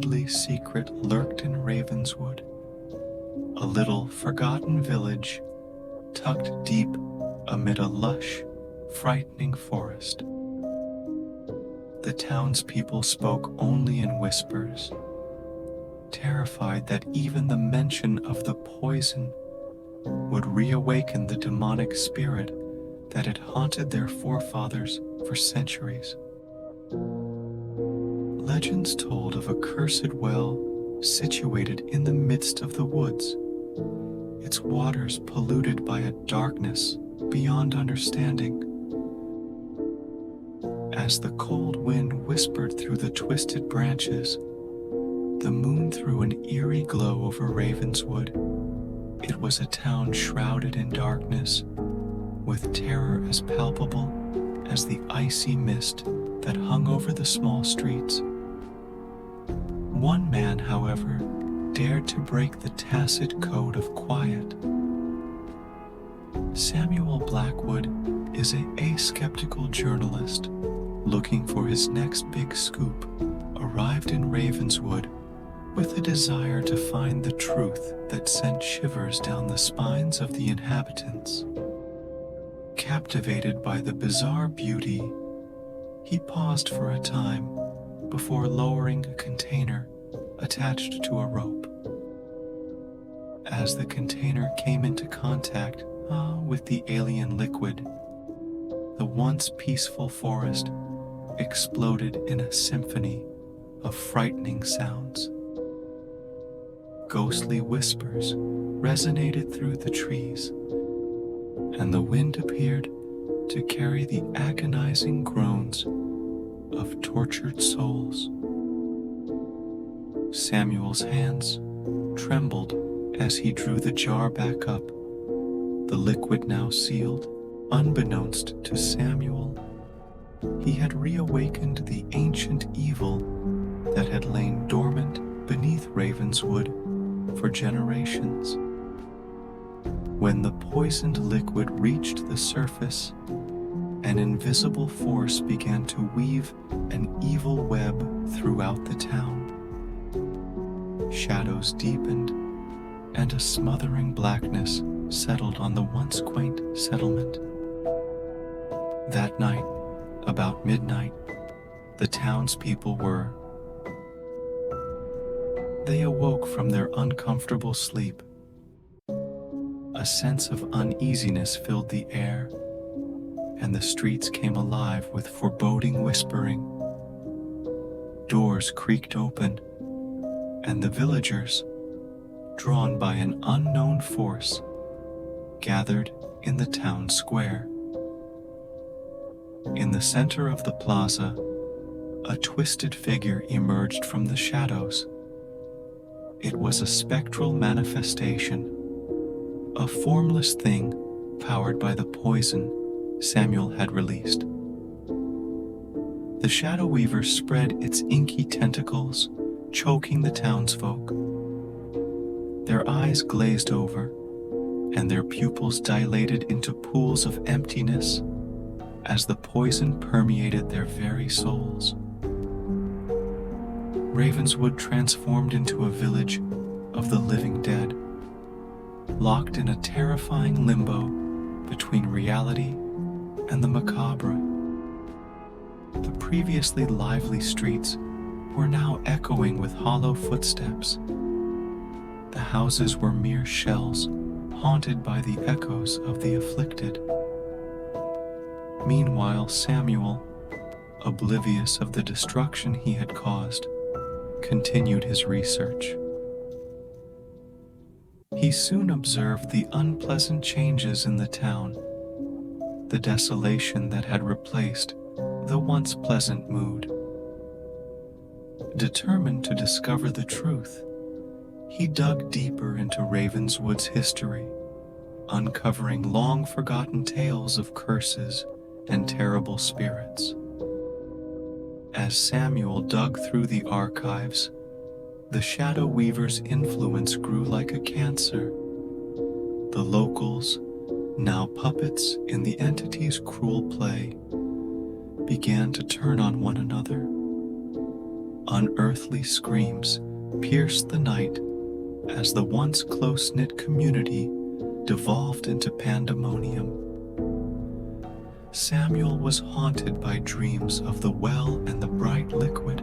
deadly secret lurked in Ravenswood, a little forgotten village tucked deep amid a lush, frightening forest. The townspeople spoke only in whispers, terrified that even the mention of the poison would reawaken the demonic spirit that had haunted their forefathers for centuries. Legends told of a cursed well situated in the midst of the woods, its waters polluted by a darkness beyond understanding. As the cold wind whispered through the twisted branches, the moon threw an eerie glow over Ravenswood. It was a town shrouded in darkness, with terror as palpable as the icy mist that hung over the small streets. One man, however, dared to break the tacit code of quiet. Samuel Blackwood is a skeptical journalist looking for his next big scoop, arrived in Ravenswood with a desire to find the truth that sent shivers down the spines of the inhabitants. Captivated by the bizarre beauty, he paused for a time before lowering a container attached to a rope. As the container came into contact with the alien liquid, the once peaceful forest exploded in a symphony of frightening sounds. Ghostly whispers resonated through the trees, and the wind appeared to carry the agonizing groans of tortured souls. Samuel's hands trembled as he drew the jar back up, the liquid now sealed. Unbeknownst to Samuel, he had reawakened the ancient evil that had lain dormant beneath Ravenswood for generations. When the poisoned liquid reached the surface, an invisible force began to weave an evil web throughout the town. Shadows deepened, and a smothering blackness settled on the once quaint settlement. That night, about midnight, the townspeople were. They awoke from their uncomfortable sleep. A sense of uneasiness filled the air, and the streets came alive with foreboding whispering. Doors creaked open, and the villagers, drawn by an unknown force, gathered in the town square. In the center of the plaza, a twisted figure emerged from the shadows. It was a spectral manifestation, a formless thing powered by the poison Samuel had released. The Shadow Weaver spread its inky tentacles, choking the townsfolk. Their eyes glazed over, and their pupils dilated into pools of emptiness as the poison permeated their very souls. Ravenswood transformed into a village of the living dead, locked in a terrifying limbo between reality and the macabre. The previously lively streets were now echoing with hollow footsteps. The houses were mere shells, haunted by the echoes of the afflicted. Meanwhile, Samuel, oblivious of the destruction he had caused, continued his research. He soon observed the unpleasant changes in the town, the desolation that had replaced the once pleasant mood. Determined to discover the truth, he dug deeper into Ravenswood's history, uncovering long-forgotten tales of curses and terrible spirits. As Samuel dug through the archives, the Shadow Weaver's influence grew like a cancer. The locals, now puppets in the entity's cruel play, began to turn on one another. Unearthly screams pierced the night as the once close-knit community devolved into pandemonium. Samuel was haunted by dreams of the well and the bright liquid,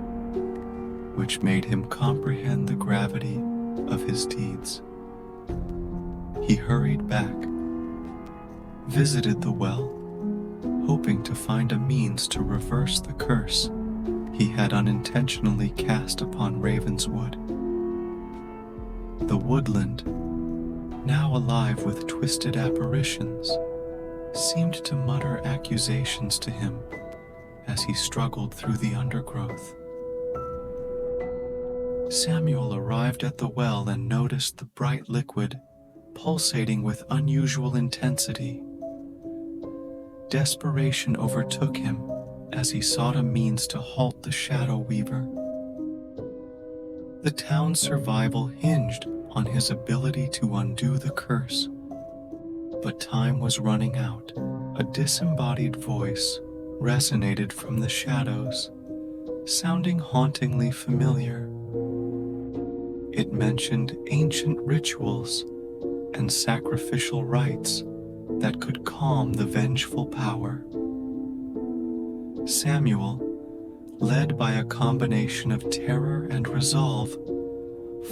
which made him comprehend the gravity of his deeds. He hurried back, visited the well, hoping to find a means to reverse the curse he had unintentionally cast upon Ravenswood. The woodland, now alive with twisted apparitions, seemed to mutter accusations to him as he struggled through the undergrowth. Samuel arrived at the well and noticed the bright liquid pulsating with unusual intensity. Desperation overtook him as he sought a means to halt the Shadow Weaver. The town's survival hinged on his ability to undo the curse, but time was running out. A disembodied voice resonated from the shadows, sounding hauntingly familiar. It mentioned ancient rituals and sacrificial rites that could calm the vengeful power. Samuel, led by a combination of terror and resolve,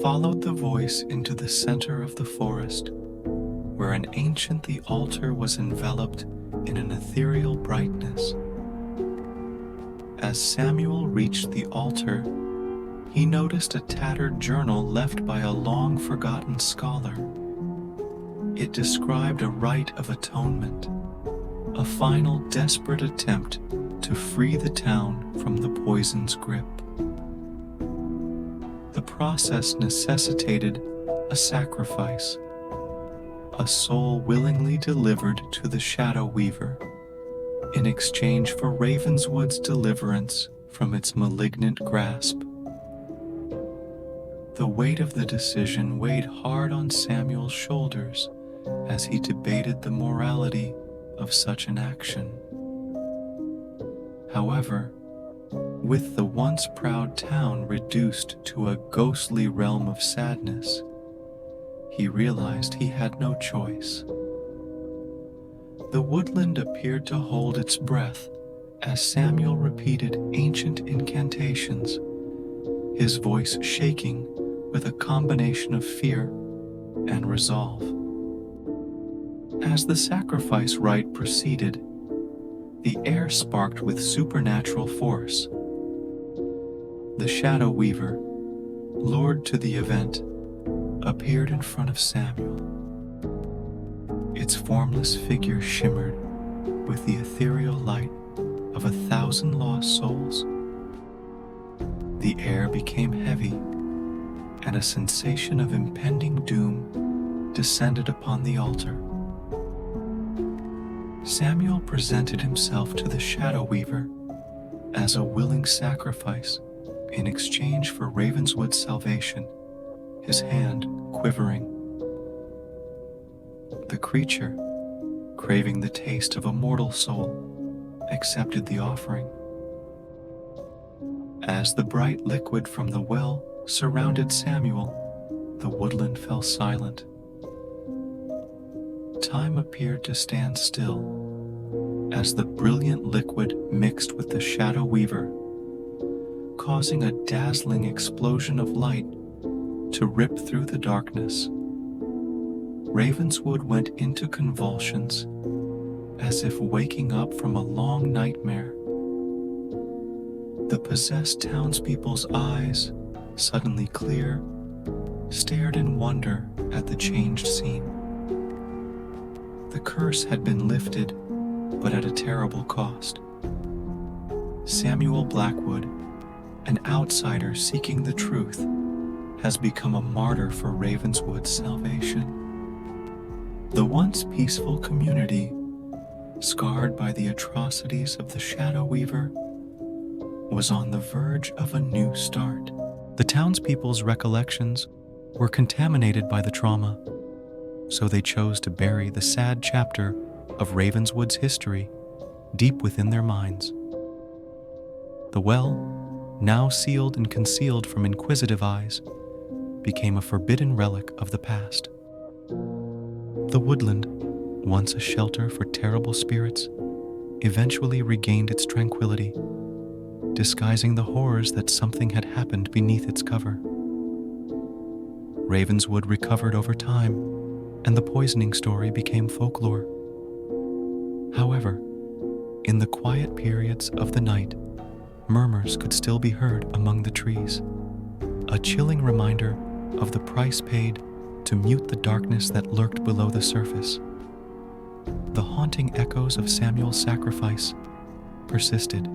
followed the voice into the center of the forest, where an ancient altar was enveloped in an ethereal brightness. As Samuel reached the altar, he noticed a tattered journal left by a long-forgotten scholar. It described a rite of atonement, a final desperate attempt to free the town from the poison's grip. The process necessitated a sacrifice, a soul willingly delivered to the Shadow Weaver in exchange for Ravenswood's deliverance from its malignant grasp. The weight of the decision weighed hard on Samuel's shoulders as he debated the morality of such an action. However, with the once proud town reduced to a ghostly realm of sadness, he realized he had no choice. The woodland appeared to hold its breath as Samuel repeated ancient incantations, his voice shaking with a combination of fear and resolve. As the sacrifice rite proceeded, the air sparked with supernatural force. The Shadow Weaver, lured to the event, appeared in front of Samuel. Its formless figure shimmered with the ethereal light of 1,000 lost souls. The air became heavy, and a sensation of impending doom descended upon the altar. Samuel presented himself to the Shadow Weaver as a willing sacrifice in exchange for Ravenswood's salvation, his hand quivering. The creature, craving the taste of a mortal soul, accepted the offering. As the bright liquid from the well surrounded Samuel, the woodland fell silent. Time appeared to stand still as the brilliant liquid mixed with the Shadow Weaver, causing a dazzling explosion of light to rip through the darkness. Ravenswood went into convulsions as if waking up from a long nightmare. The possessed townspeople's eyes, suddenly clear, stared in wonder at the changed scene. The curse had been lifted, but at a terrible cost. Samuel Blackwood, an outsider seeking the truth, has become a martyr for Ravenswood's salvation. The once peaceful community, scarred by the atrocities of the Shadow Weaver, was on the verge of a new start. The townspeople's recollections were contaminated by the trauma, so they chose to bury the sad chapter of Ravenswood's history deep within their minds. The well, now sealed and concealed from inquisitive eyes, became a forbidden relic of the past. The woodland, once a shelter for terrible spirits, eventually regained its tranquility, disguising the horrors that something had happened beneath its cover. Ravenswood recovered over time, and the poisoning story became folklore. However, in the quiet periods of the night, murmurs could still be heard among the trees, a chilling reminder of the price paid to mute the darkness that lurked below the surface. The haunting echoes of Samuel's sacrifice persisted,